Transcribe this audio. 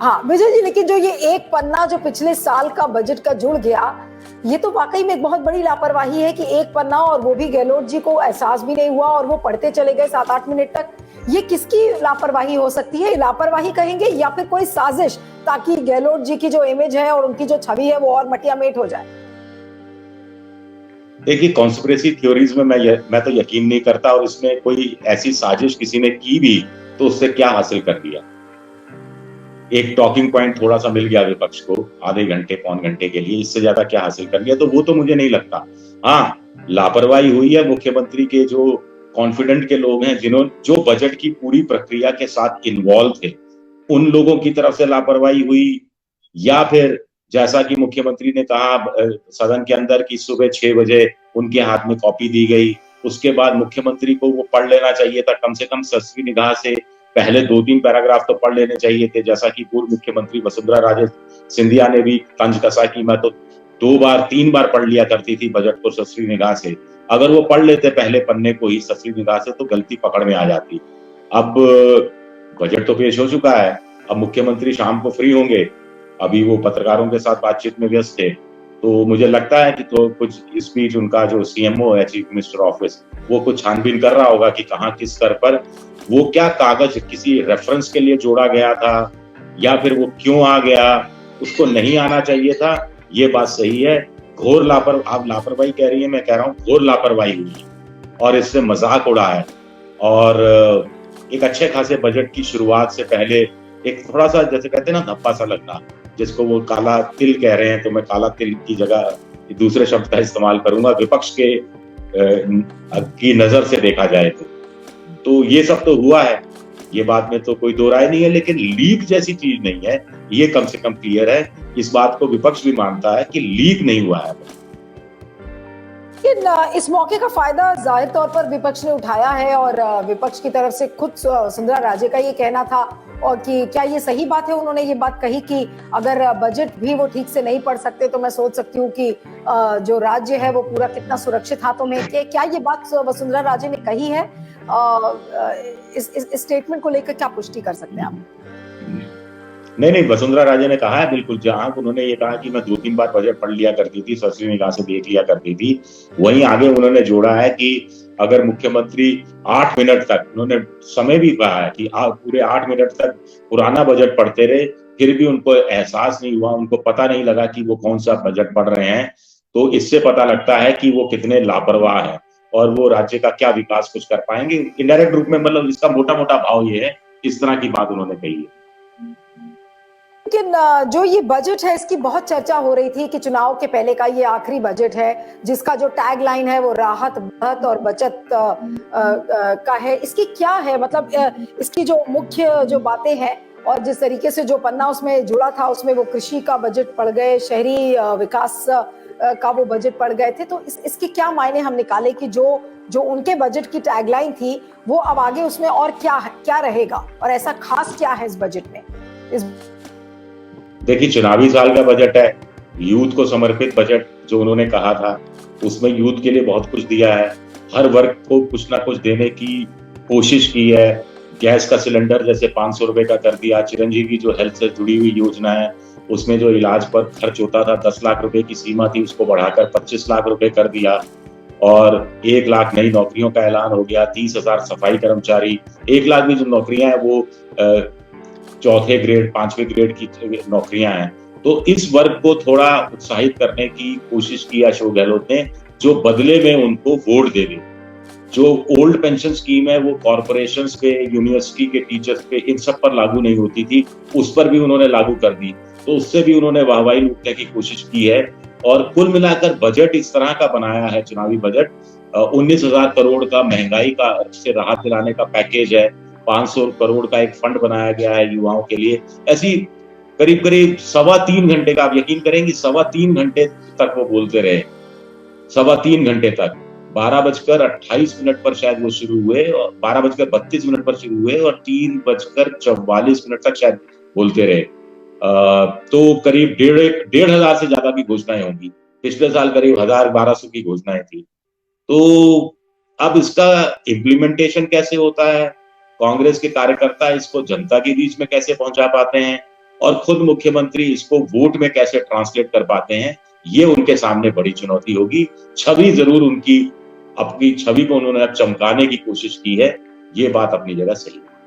हाँ विजय जी, लेकिन जो ये एक पन्ना जो पिछले साल का बजट का जुड़ गया, ये तो वाकई में एक बहुत बड़ी लापरवाही है कि एक पन्ना, और वो भी गहलोत जी को एहसास भी नहीं हुआ और वो पढ़ते चले गए 7-8 मिनट तक। ये किसकी लापरवाही हो सकती है? लापरवाही कहेंगे या फिर कोई साजिश, ताकि गहलोत जी की जो इमेज है और उनकी जो छवि है वो और मटियामेट हो जाए? देखिए, कॉन्स्पिरेसी थ्योरीज में मैं तो यकीन नहीं करता, और इसमें कोई ऐसी साजिश किसी ने की भी तो उससे क्या हासिल कर लिया? एक टॉकिंग पॉइंट थोड़ा सा मिल गया विपक्ष को आधे घंटे पौन घंटे के लिए, इससे ज्यादा क्या हासिल कर लिया? तो वो तो मुझे नहीं लगता। हाँ, लापरवाही हुई है मुख्यमंत्री के जो कॉन्फिडेंट के लोग हैं, जो बजट की पूरी प्रक्रिया के साथ इन्वॉल्व थे, उन लोगों की तरफ से लापरवाही हुई, या फिर जैसा कि मुख्यमंत्री ने कहा सदन के अंदर कि सुबह 6 बजे उनके हाथ में कॉपी दी गई, उसके बाद मुख्यमंत्री को वो पढ़ लेना चाहिए था, कम से कम सरसरी निगाह से पहले 2-3 पैराग्राफ तो पढ़ लेने चाहिए थे, जैसा कि पूर्व मुख्यमंत्री वसुंधरा राजे सिंधिया ने भी तंज कसा कि मैं तो 2-3 बार पढ़ लिया करती थी बजट को सरसरी निगाह से। अगर वो पढ़ लेते पहले पन्ने को ही सरसरी निगाह से तो गलती पकड़ में आ जाती। अब बजट तो पेश हो चुका है, अब मुख्यमंत्री शाम को फ्री होंगे, अभी वो पत्रकारों के साथ बातचीत में व्यस्त थे, तो मुझे लगता है कि तो कुछ स्पीच उनका जो सीएमओ है, चीफ मिनिस्टर ऑफिस, वो कुछ छानबीन कर रहा होगा कि कहाँ किस स्तर पर वो क्या कागज किसी रेफरेंस के लिए जोड़ा गया था, या फिर वो क्यों आ गया, उसको नहीं आना चाहिए था। ये बात सही है, घोर आप लापरवाही कह रही है, मैं कह रहा हूँ घोर लापरवाही हुई और इससे मजाक उड़ा है। और एक अच्छे खासे बजट की शुरुआत से पहले एक थोड़ा सा, जैसे कहते हैं ना, धप्पा सा लगना, जिसको वो काला तिल कह रहे हैं, तो मैं काला तिल की जगह दूसरे शब्द का इस्तेमाल करूंगा, विपक्ष के की नजर से देखा जाए तो ये सब तो हुआ है, ये बात में तो कोई दो राय नहीं है, लेकिन लीक जैसी चीज नहीं है, ये कम से कम क्लियर है। इस बात को विपक्ष भी मानता है कि लीक नहीं हुआ है। लेकिन इस मौके का फायदा जाहिर तौर पर विपक्ष ने उठाया है, और विपक्ष की तरफ से खुद वसुंधरा राजे का ये कहना था, और कि क्या ये सही बात है, उन्होंने ये बात कही कि अगर बजट भी वो ठीक से नहीं पढ़ सकते तो मैं सोच सकती हूँ कि जो राज्य है वो पूरा कितना सुरक्षित हाथों में है। क्या ये बात वसुंधरा राजे ने कही है? इस स्टेटमेंट को लेकर क्या पुष्टि कर सकते हैं आप? नहीं, वसुंधरा राजे ने कहा है बिल्कुल, जहां उन्होंने ये कहा कि मैं 2-3 बार बजट पढ़ लिया करती थी, सरसरी निगाह से देख लिया करती थी, वहीं आगे उन्होंने जोड़ा है कि अगर मुख्यमंत्री 8 मिनट तक, उन्होंने समय भी कहा है कि पूरे 8 मिनट तक पुराना बजट पढ़ते रहे, फिर भी उनको एहसास नहीं हुआ, उनको पता नहीं लगा कि वो कौन सा बजट पढ़ रहे हैं, तो इससे पता लगता है कि वो कितने लापरवाह है और वो राज्य का क्या विकास कुछ कर पाएंगे। इनडायरेक्ट रूप में मतलब इसका मोटा मोटा भाव ये है, इस तरह की बात उन्होंने कही है। लेकिन जो ये बजट है, इसकी बहुत चर्चा हो रही थी कि चुनाव के पहले का ये आखिरी बजट है, जिसका जो टैग लाइन है वो राहत, बढ़त और बचत का है। इसकी क्या है मतलब, इसकी जो मुख्य जो बातें हैं और जिस तरीके से जो पन्ना उसमें जुड़ा था, उसमें वो कृषि का बजट पड़ गए, शहरी विकास का वो बजट पड़ गए थे, तो इसके क्या मायने हम निकाले कि जो उनके बजट की टैगलाइन थी वो अब आगे उसमें और क्या रहेगा, और ऐसा खास क्या है इस बजट में? देखिए, चुनावी साल का बजट है, यूथ को समर्पित बजट जो उन्होंने कहा था, उसमें यूथ के लिए बहुत कुछ दिया है, हर वर्ग को कुछ ना कुछ देने की कोशिश की है। गैस का सिलेंडर जैसे 500 रुपए का कर दिया, चिरंजीवी जो हेल्थ से जुड़ी हुई योजना है, उसमें जो इलाज पर खर्च होता था 10 लाख रुपए की सीमा थी, उसको बढ़ाकर 25 लाख रुपए कर दिया, और 1 लाख नई नौकरियों का ऐलान हो गया, 30,000 सफाई कर्मचारी, 1 लाख भी जो नौकरियां हैं वो चौथे ग्रेड 5वें ग्रेड की नौकरियां हैं। तो इस वर्ग को थोड़ा उत्साहित करने की कोशिश की अशोक गहलोत ने, जो बदले में उनको वोट दे दे। जो ओल्ड पेंशन स्कीम है वो कॉर्पोरेशंस पे, यूनिवर्सिटी के टीचर्स पे, इन सब पर लागू नहीं होती थी, उस पर भी उन्होंने लागू कर दी, तो उससे भी उन्होंने वाहवाही लूटने की कोशिश की है। और कुल मिलाकर बजट इस तरह का बनाया है, चुनावी बजट 19,000 करोड़ का महंगाई का से राहत दिलाने का पैकेज है, 500 करोड़ का एक फंड बनाया गया है युवाओं के लिए। ऐसी करीब करीब 3.25 घंटे का, आप यकीन करेंगे 3.25 घंटे तक वो बोलते रहे, 3.25 घंटे तक, 12:28 पर शायद वो शुरू हुए, और 12:32 पर शुरू हुए, और 3:44 तक शायद बोलते रहे। तो करीब 1,500 से ज्यादा की घोषणाएं होंगी, पिछले साल करीब 1,000-1,200 की घोषणाएं थी। तो अब इसका इम्प्लीमेंटेशन कैसे होता है, कांग्रेस के कार्यकर्ता इसको जनता के बीच में कैसे पहुंचा पाते हैं, और खुद मुख्यमंत्री इसको वोट में कैसे ट्रांसलेट कर पाते हैं, ये उनके सामने बड़ी चुनौती होगी। छवि जरूर उनकी, अपनी छवि को उन्होंने अब चमकाने की कोशिश की है, ये बात अपनी जगह सही है।